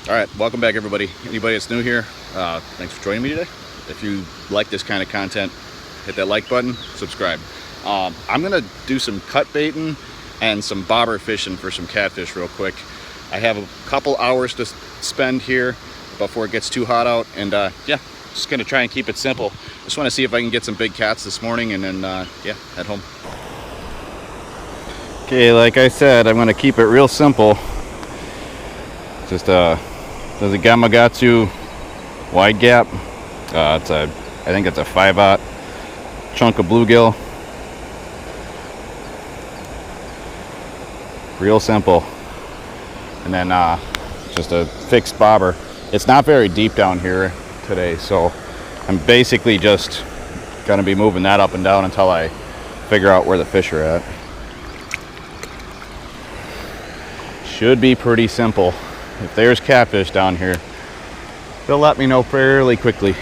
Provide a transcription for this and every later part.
All right, welcome back, everybody. Anybody that's new here, thanks for joining me today. If you like this kind of content, hit that like button, subscribe. I'm gonna do some cut baiting and some bobber fishing for some catfish real quick. I have a couple hours to spend here before it gets too hot out, and yeah, just gonna try and keep it simple. Just want to see if I can get some big cats this morning, and then yeah, head home. Okay, like I said, I'm gonna keep it real simple. Just there's a Gamakatsu wide gap. I think it's a 5/0 chunk of bluegill. Real simple. And then just a fixed bobber. It's not very deep down here today, so I'm basically just gonna be moving that up and down until I figure out where the fish are at. Should be pretty simple. If there's catfish down here, they'll let me know fairly quickly.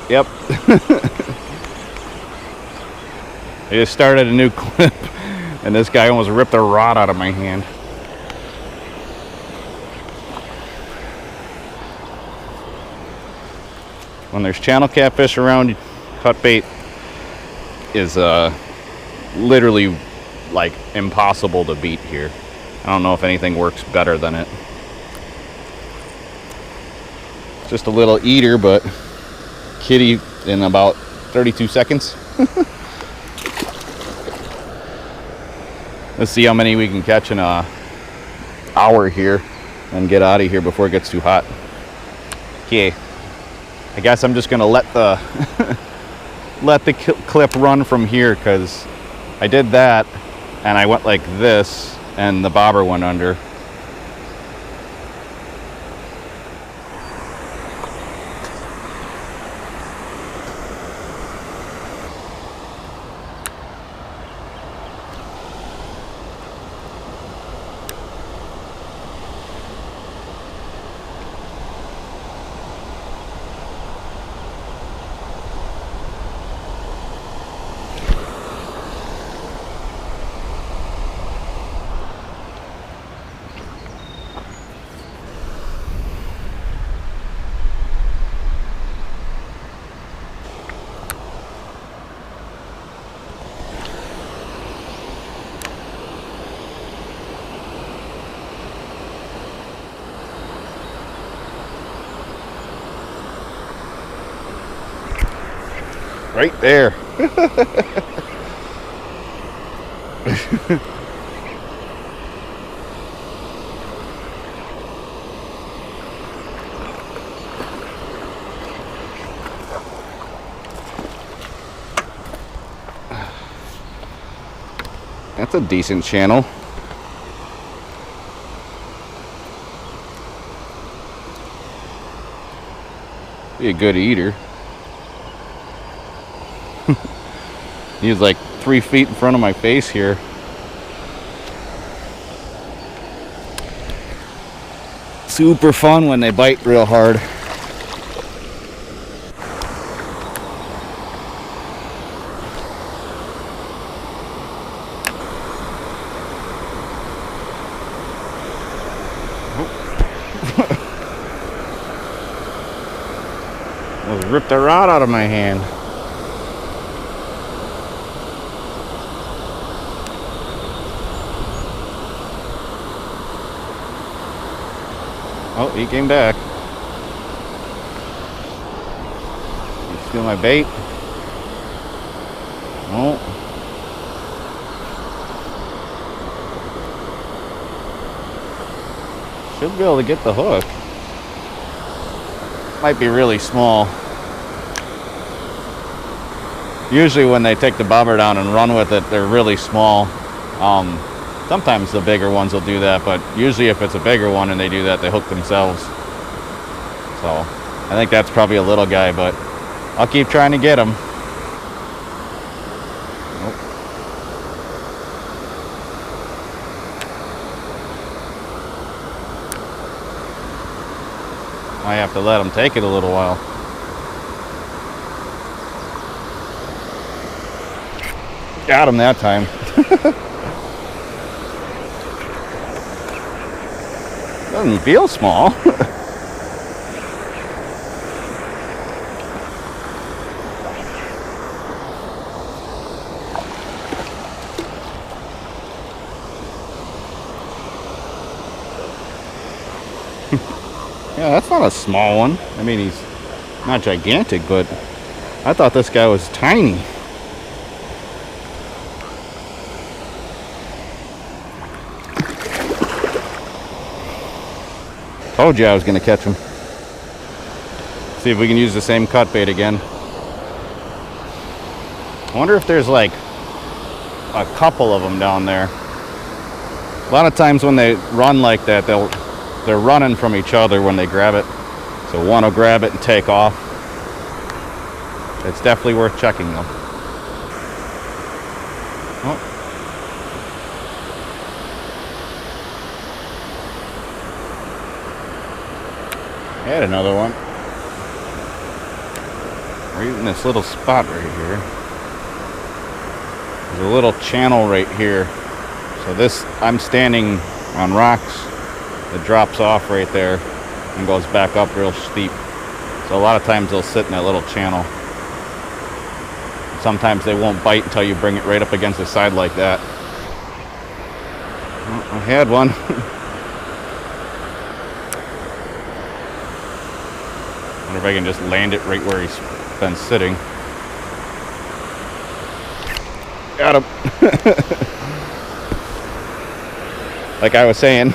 Yep. I just started a new clip and this guy almost ripped the rod out of my hand. When there's channel catfish around, cut bait is literally like impossible to beat here. I don't know if anything works better than it. Just a little eater, but kitty in about 32 seconds. Let's see how many we can catch in an hour here and get out of here before it gets too hot. Okay. I guess I'm just gonna let the clip run from here, because I did that and I went like this and the bobber went under. Right there. That's a decent channel. Be a good eater. He was like 3 feet in front of my face here. Super fun when they bite real hard. Almost ripped the rod out of my hand. Oh, he came back. You steal my bait? Oh. Should be able to get the hook. Might be really small. Usually when they take the bobber down and run with it, they're really small. Sometimes the bigger ones will do that, but usually if it's a bigger one and they do that, they hook themselves. So I think that's probably a little guy, but I'll keep trying to get him. Nope. I have to let him take it a little while. Got him that time. Doesn't feel small. Yeah, that's not a small one. I mean, he's not gigantic, but I thought this guy was tiny. Told you I was going to catch him. See if we can use the same cut bait again. I wonder if there's like a couple of them down there. A lot of times when they run like that, they're running from each other when they grab it. So one will grab it and take off. It's definitely worth checking though. Oh. I had another one. Right in this little spot right here. There's a little channel right here. So this, I'm standing on rocks. It drops off right there and goes back up real steep. So a lot of times they'll sit in that little channel. Sometimes they won't bite until you bring it right up against the side like that. Oh, I had one. Wonder if I can just land it right where he's been sitting. Got him. Like I was saying,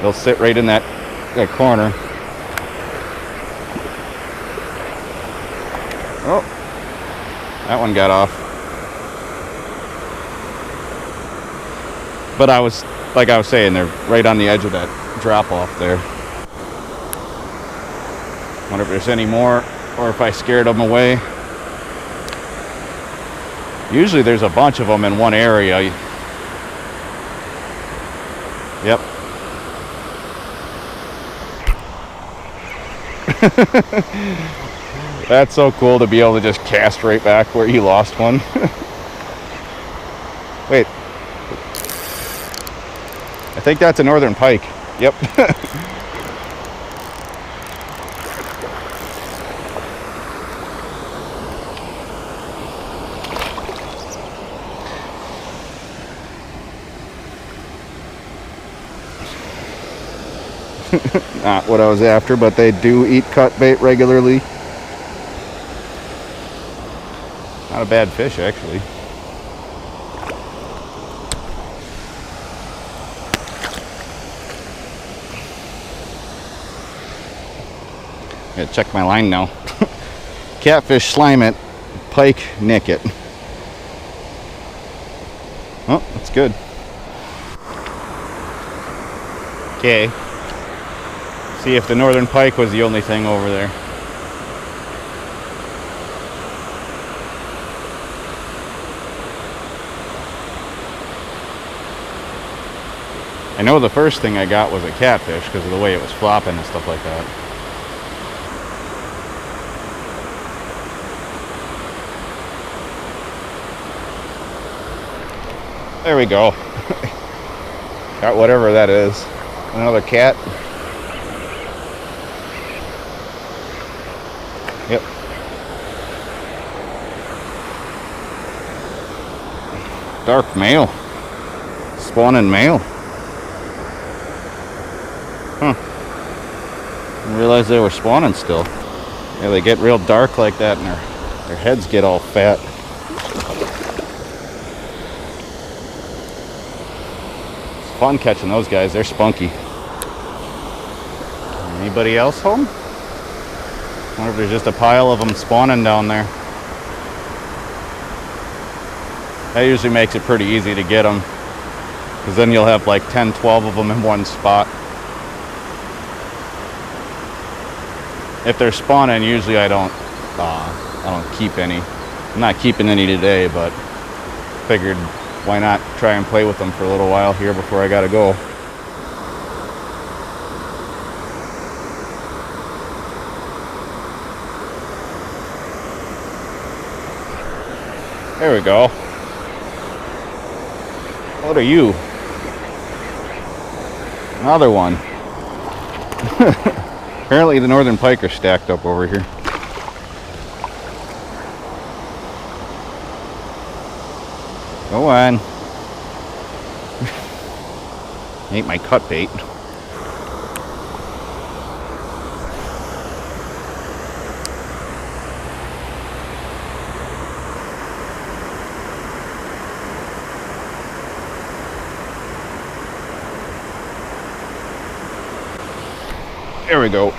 they'll sit right in that corner. Oh, that one got off. But like I was saying, they're right on the edge of that drop off there. Wonder if there's any more, or if I scared them away. Usually there's a bunch of them in one area. Yep. That's so cool to be able to just cast right back where you lost one. Wait. I think that's a northern pike. Yep. Not what I was after, but they do eat cut bait regularly. Not a bad fish, actually. Gotta check my line now. Catfish slime it, pike nick it. Oh, that's good. Okay. See if the northern pike was the only thing over there. I know the first thing I got was a catfish because of the way it was flopping and stuff like that. There we go. Got whatever that is. Another cat. Yep. Dark male. Spawning male. Huh. Didn't realize they were spawning still. Yeah, they get real dark like that and their heads get all fat. It's fun catching those guys. They're spunky. Anybody else home? I wonder if there's just a pile of them spawning down there. That usually makes it pretty easy to get them, because then you'll have like 10, 12 of them in one spot. If they're spawning, usually I don't keep any. I'm not keeping any today, but figured why not try and play with them for a little while here before I gotta go. There we go. What are you? Another one. Apparently the northern pike are stacked up over here. Go on. Ain't my cut bait. There we go.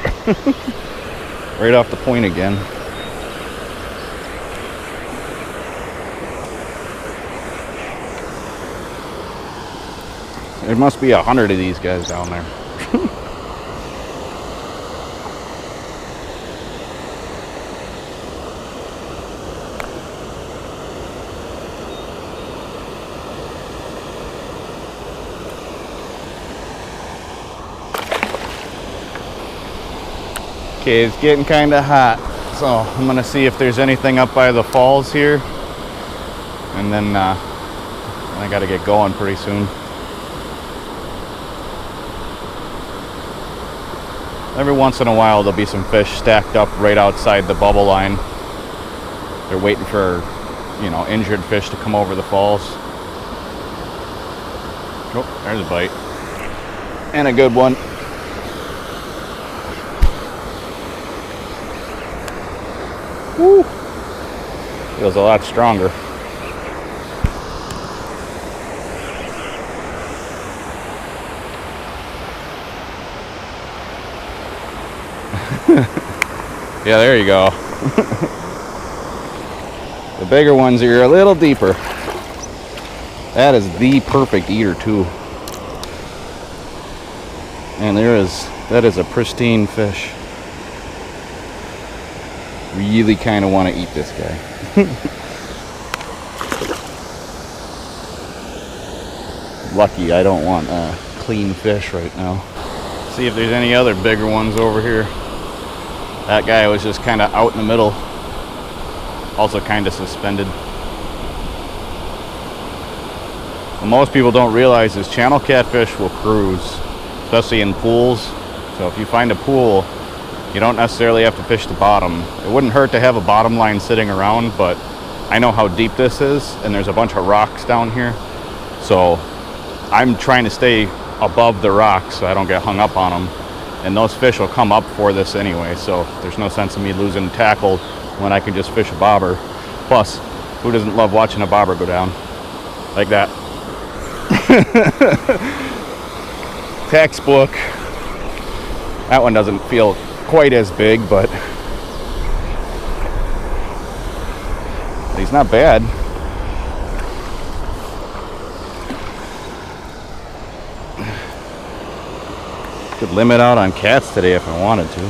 Right off the point again. There must be 100 of these guys down there. Okay, it's getting kind of hot, so I'm gonna see if there's anything up by the falls here, and then I gotta get going pretty soon. Every once in a while there'll be some fish stacked up right outside the bubble line. They're waiting for, you know, injured fish to come over the falls. Oh, there's a bite. And a good one. Woo! Feels a lot stronger. Yeah, there you go. The bigger ones are a little deeper. That is the perfect eater too. And that is a pristine fish. Really kind of want to eat this guy. Lucky I don't want clean fish right now. See if there's any other bigger ones over here. That guy was just kind of out in the middle. Also kind of suspended. What most people don't realize is channel catfish will cruise, especially in pools. So if you find a pool, you don't necessarily have to fish the bottom. It wouldn't hurt to have a bottom line sitting around, but I know how deep this is, and there's a bunch of rocks down here. So I'm trying to stay above the rocks so I don't get hung up on them. And those fish will come up for this anyway, so there's no sense in me losing tackle when I can just fish a bobber. Plus, who doesn't love watching a bobber go down? Like that. Textbook. That one doesn't feel quite as big, but he's not bad. Could limit out on cats today if I wanted to.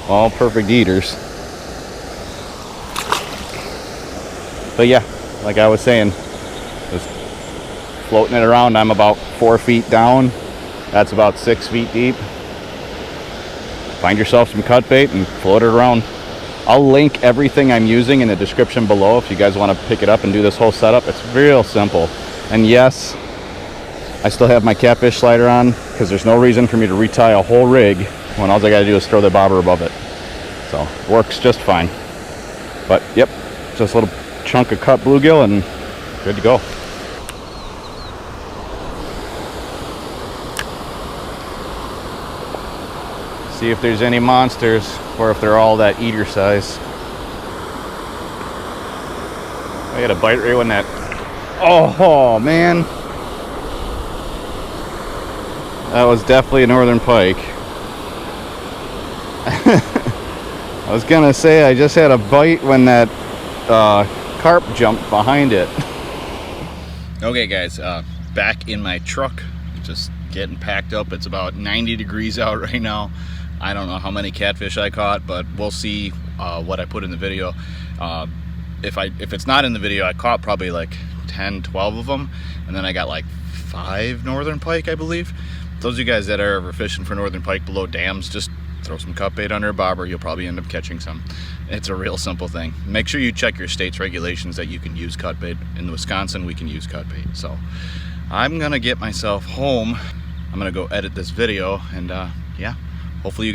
All perfect eaters. But yeah, like I was saying, just floating it around. I'm about 4 feet down. That's about 6 feet deep. Find yourself some cut bait and float it around. I'll link everything I'm using in the description below if you guys want to pick it up and do this whole setup. It's real simple. And yes, I still have my catfish slider on because there's no reason for me to retie a whole rig when all I gotta do is throw the bobber above it. So works just fine. But yep, just a little chunk of cut bluegill and good to go. See if there's any monsters or if they're all that eater size. I had a bite right when that. Oh man, that was definitely a northern pike. I was gonna say I just had a bite when that carp jumped behind it. Okay guys, back in my truck, just getting packed up. It's about 90 degrees out right now. I don't know how many catfish I caught, but we'll see what I put in the video. If it's not in the video, I caught probably like 10, 12 of them, and then I got like 5 northern pike, I believe. those of you guys that are ever fishing for northern pike below dams, just throw some cut bait under a bobber. You'll probably end up catching some. It's a real simple thing. Make sure you check your state's regulations that you can use cut bait. In Wisconsin, we can use cut bait. So I'm gonna get myself home. I'm gonna go edit this video, and yeah, hopefully you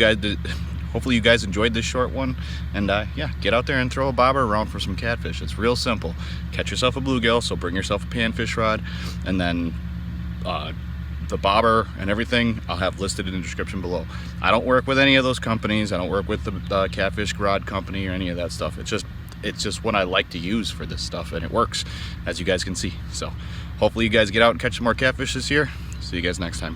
guys enjoyed this short one. And yeah, get out there and throw a bobber around for some catfish. It's real simple. Catch yourself a bluegill, so bring yourself a panfish rod, and then the bobber and everything I'll have listed in the description below. I don't work with any of those companies. I don't work with the Catfish Rod Company or any of that stuff. It's just what I like to use for this stuff, and it works, as you guys can see. So hopefully you guys get out and catch some more catfish this year. See you guys next time.